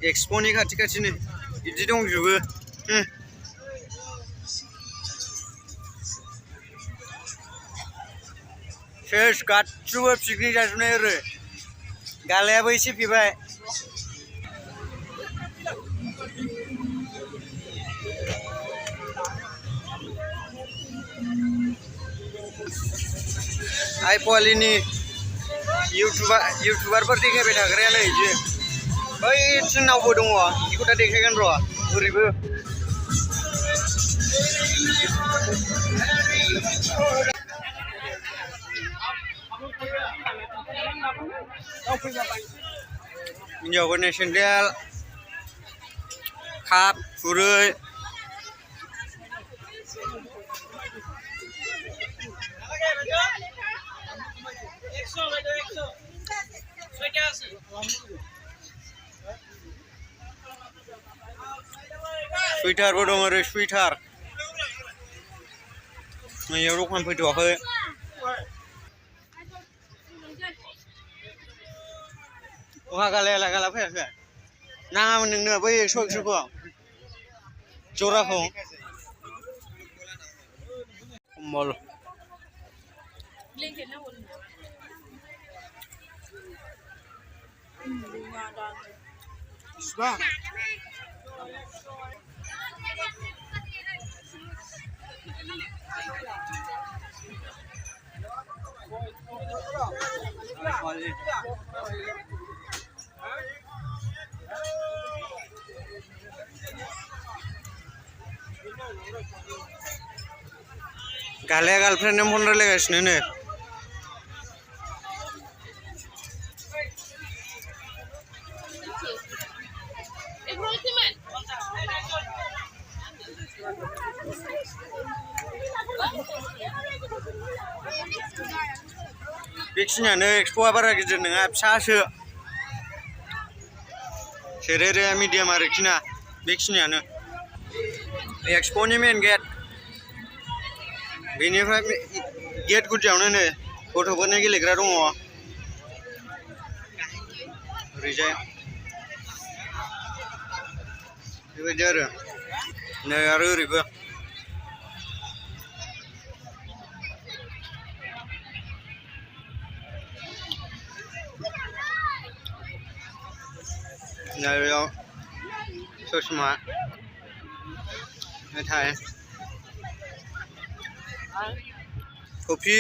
एक्सप'नि खाथि खाथिनो बिदि दंजोबो सेस गासिबो पिकनिक जाजोबनाय आरो गालायाबो एसे फैबाय आइ पवालिनि इउटुबारफोर देखायबाय थाग्रायानो बिदि बैथिं नावबो दङ बेखौ दा देखायगोन र' ओरैबो हिन्जावफोरनि सेन्देल काप खुरै सुइटारबो दं ओरै सुइटार नैयाव दखान फैथ'वाखै अहा गालायालाय गाला फैयाखै नाङामोन नोंनो बै 100-100खौ जराखौ कम्बल गालाया गार्लफ्रेन्डजों फन रायलायगासिनो नो बेखिनियानो एक्सप'आ बारा गिदिर नङा फिसासो सेरेरे मिडियाम आरोखि ना बेखिनियानो एक्सप'नि मेन गेट बेनिफ्राय गेट गुदियावनो नै गथ'फोरनि गेलेग्रा दङ ओरैजाय बेबायदि आरो नै आरो ओरैबो बेयाव ससमा मेथाइ कफि